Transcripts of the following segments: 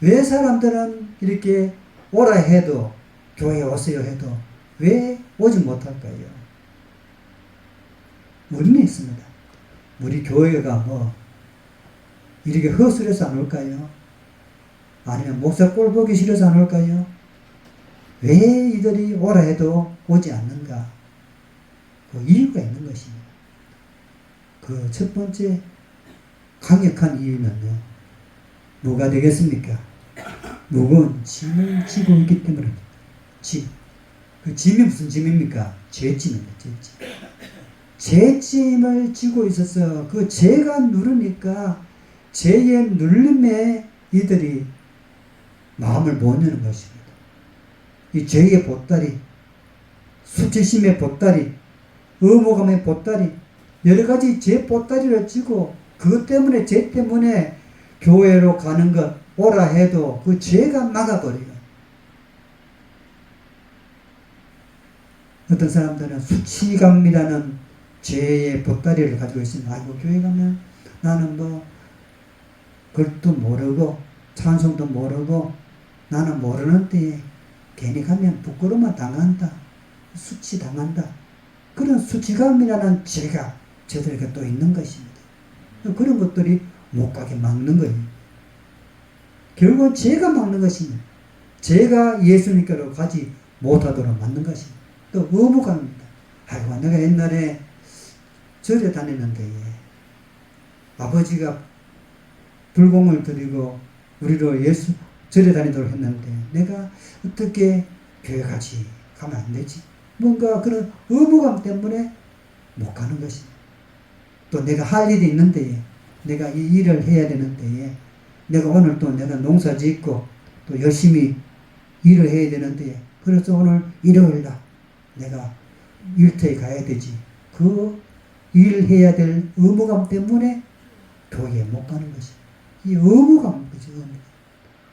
왜 사람들은 이렇게 오라 해도, 교회 오세요 해도 왜 오지 못할까요? 원인이 있습니다. 우리 교회가 뭐 이렇게 허술해서 안 올까요? 아니면 목사 꼴 보기 싫어서 안 올까요? 왜 이들이 오라 해도 오지 않는가? 그 이유가 있는 것입니다. 그 첫 번째 강력한 이유는요, 뭐가 되겠습니까? 무거운 짐을 지고 있기 때문입니다. 짐. 그 짐이 무슨 짐입니까? 죄짐입니다. 죄짐. 죄짐을 지고 있어서 그 죄가 누르니까 죄의 눌림에 이들이 마음을 못 여는 것입니다. 이 죄의 보따리, 수치심의 보따리, 의무감의 보따리, 여러 가지 죄 보따리를 지고 그것 때문에, 죄 때문에 교회로 가는 것, 오라 해도 그 죄가 막아버려요. 어떤 사람들은 수치감이라는 죄의 보따리를 가지고 있으면, 아이고, 교회 가면 나는 뭐, 글도 모르고, 찬송도 모르고, 나는 모르는 때에 괜히 가면 부끄러움만 당한다. 수치 당한다. 그런 수치감이라는 죄가 저들에게 또 있는 것입니다. 그런 것들이 못 가게 막는 거예요. 결국은 죄가 막는 것입니다. 죄가 예수님께로 가지 못하도록 막는 것입니다. 또 의무감입니다. 아이고, 내가 옛날에 절에 다니는데 아버지가 불공을 드리고 우리로 예수 절에 다니도록 했는데 내가 어떻게 교회 같이 가면 안 되지? 뭔가 그런 의무감 때문에 못 가는 것입니다. 또 내가 할 일이 있는데, 내가 이 일을 해야 되는데, 내가 오늘 또 내가 농사 짓고 또 열심히 일을 해야 되는데, 그래서 오늘 일요일날 내가 일터에 가야 되지. 그 일해야 될 의무감 때문에 교회에 못 가는 것입니다. 이 의무감, 그죠?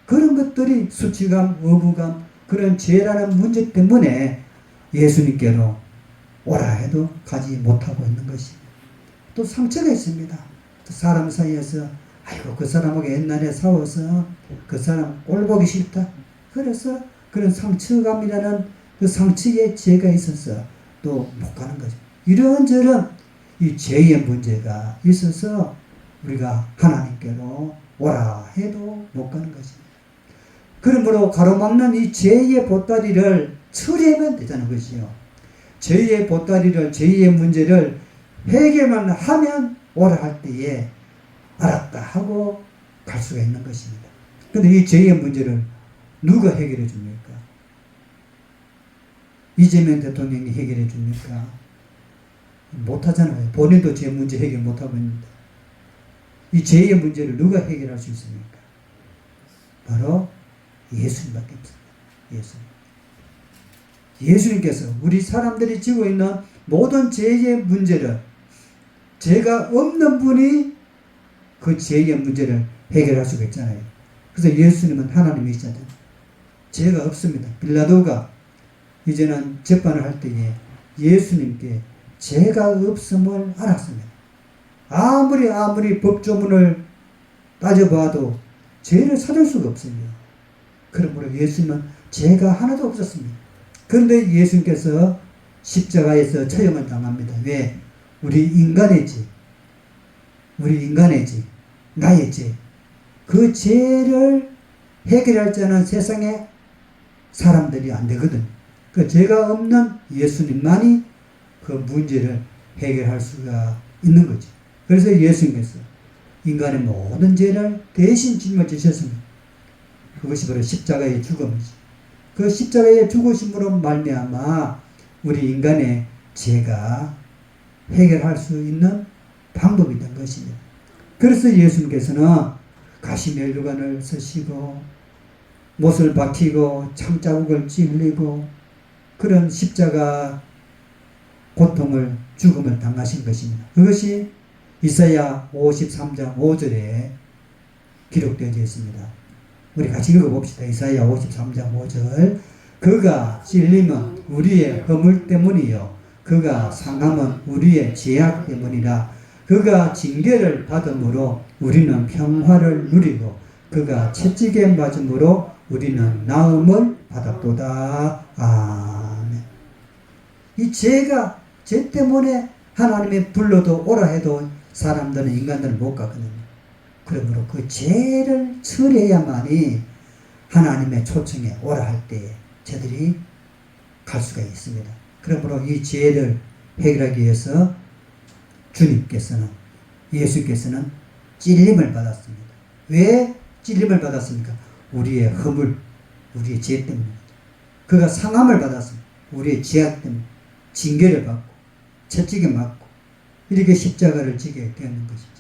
그런 것들이 수치감, 의무감, 그런 죄라는 문제 때문에 예수님께로 오라 해도 가지 못하고 있는 것입니다. 또 상처가 있습니다. 또 사람 사이에서 아이고, 그 사람하고 옛날에 싸워서 그 사람 꼴 보기 싫다. 그래서 그런 상처감이라는 그 상처의 죄가 있어서 또 못 가는 거죠. 이런저런 이 죄의 문제가 있어서 우리가 하나님께로 오라 해도 못 가는 것입니다. 그러므로 가로막는 이 죄의 보따리를 처리하면 되자는 것이요. 죄의 보따리를, 죄의 문제를 해결만 하면 오라 할 때에 알았다 하고 갈 수가 있는 것입니다. 그런데 이 죄의 문제를 누가 해결해 줍니까? 이재명 대통령이 해결해 줍니까? 못하잖아요. 본인도 죄 문제 해결 못하고 있는데. 이 죄의 문제를 누가 해결할 수 있습니까? 바로 예수님밖에 없습니다. 예수님. 예수님께서 우리 사람들이 지고 있는 모든 죄의 문제를, 죄가 없는 분이 그 죄의 문제를 해결할 수가 있잖아요. 그래서 예수님은 하나님이시잖아요. 죄가 없습니다. 빌라도가 이제는 재판을 할 때에 예수님께 죄가 없음을 알았습니다. 아무리 법조문을 따져봐도 죄를 찾을 수가 없습니다. 그러므로 예수님은 죄가 하나도 없었습니다. 그런데 예수님께서 십자가에서 처형을 당합니다. 왜? 우리 인간의 죄, 나의 죄, 그 죄를 해결할 자는 세상에 사람들이 안 되거든. 그 죄가 없는 예수님만이 그 문제를 해결할 수가 있는 거죠. 그래서 예수님께서 인간의 모든 죄를 대신 짊어지셨습니다. 그것이 바로 십자가의 죽음이지. 그 십자가의 죽으심으로 말미암아 우리 인간의 죄가 해결할 수 있는 방법이 된 것입니다. 그래서 예수님께서는 가시면류관을 쓰시고 못을 박히고 창자국을 찔리고 그런 십자가 고통을, 죽음을 당하신 것입니다. 그것이 이사야 53장 5절에 기록되어 있습니다. 우리 같이 읽어봅시다. 이사야 53장 5절. 그가 찔림은 우리의 허물 때문이요 그가 상함은 우리의 죄악 때문이라. 그가 징계를 받음으로 우리는 평화를 누리고 그가 채찍에 맞음으로 우리는 나음을 받았도다. 아멘. 이 죄 때문에 하나님이 불러도 오라 해도 사람들은, 인간들은 못 가거든요. 그러므로 그 죄를 처리해야만이 하나님의 초청에 오라 할 때에 저들이 갈 수가 있습니다. 그러므로 이 죄를 해결하기 위해서 예수께서는 찔림을 받았습니다. 왜 찔림을 받았습니까? 우리의 허물, 우리의 죄 때문에. 그가 상함을 받았습니다. 우리의 죄악 때문에. 징계를 받고 채찍에 맞고 이렇게 십자가를 지게 되는 것이죠.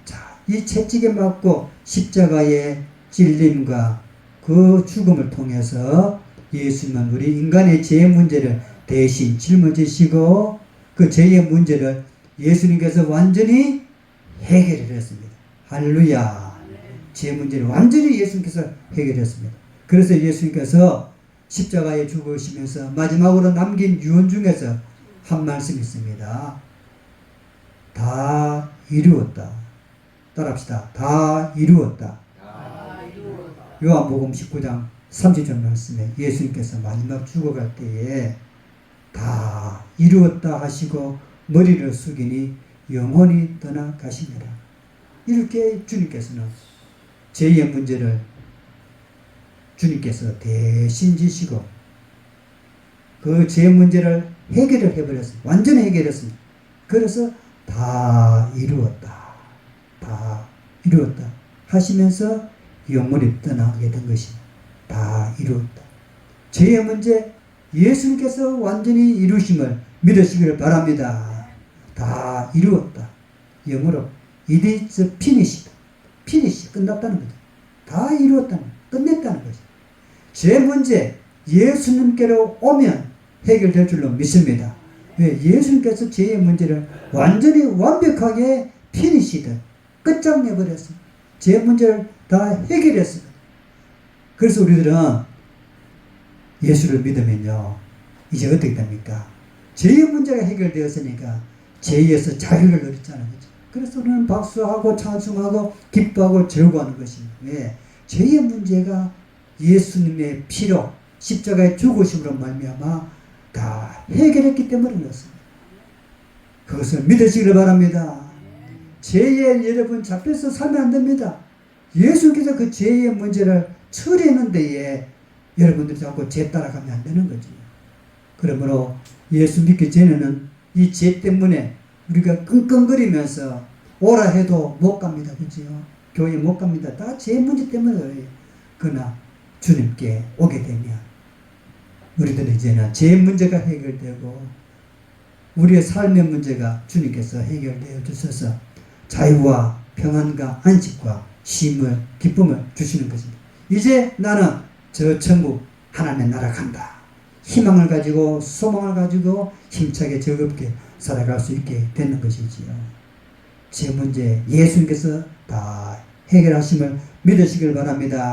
자, 이 채찍에 맞고 십자가의 찔림과 그 죽음을 통해서 예수님은 우리 인간의 죄의 문제를 대신 짊어지시고 그 죄의 문제를 예수님께서 완전히 해결을 했습니다. 할렐루야. 죄 문제를 완전히 예수님께서 해결했습니다. 그래서 예수님께서 십자가에 죽으시면서 마지막으로 남긴 유언 중에서 한 말씀이 있습니다. 다 이루었다. 따라합시다. 다 이루었다. 요한복음 19장 30절 말씀에 예수님께서 마지막 죽어갈 때에 다 이루었다 하시고 머리를 숙이니 영원히 떠나가십니다. 이렇게 주님께서는 죄의 문제를 주님께서 대신 지시고 그 죄 문제를 해결을 해버렸습니다. 완전히 해결했습니다. 그래서 다 이루었다. 다 이루었다 하시면서 영원히 떠나게 된 것입니다. 다 이루었다. 죄의 문제 예수님께서 완전히 이루심을 믿으시기를 바랍니다. 다 이루었다. 영어로 it is finished. finish, 끝났다는 거죠. 다 이루었다는, 끝냈다는 거죠. 죄 문제 예수님께로 오면 해결될 줄로 믿습니다. 왜? 예수님께서 죄의 문제를 완전히 완벽하게 finished, 끝장내버렸습니다. 죄 문제를 다 해결했습니다. 그래서 우리들은 예수를 믿으면요, 이제 어떻게 됩니까? 죄의 문제가 해결되었으니까 죄에서 자유를 누렸잖아요. 그래서 우리는 박수하고 찬송하고 기뻐하고 즐거워하는 것입니다. 왜? 죄의 문제가 예수님의 피로 십자가의 죽으심으로 말미암아 다 해결했기 때문에 그렇습니다. 그것을 믿으시기를 바랍니다. 죄에 여러분 잡혀서 살면 안 됩니다. 예수께서 그 죄의 문제를 처리하는 데에 여러분들이 자꾸 죄 따라가면 안 되는 거죠. 그러므로 예수 믿기 전에는 이 죄 때문에 우리가 끙끙거리면서 오라 해도 못 갑니다. 그죠? 교회 못 갑니다. 다 죄 문제 때문에 그래요. 그러나 주님께 오게 되면 우리들은 이제는 죄 문제가 해결되고 우리의 삶의 문제가 주님께서 해결되어 주셔서 자유와 평안과 안식과 쉼을, 기쁨을 주시는 것입니다. 이제 나는 저 천국 하나님의 나라 간다. 희망을 가지고 소망을 가지고 힘차게 즐겁게 살아갈 수 있게 되는 것이지요. 제 문제 예수님께서 다 해결하심을 믿으시길 바랍니다.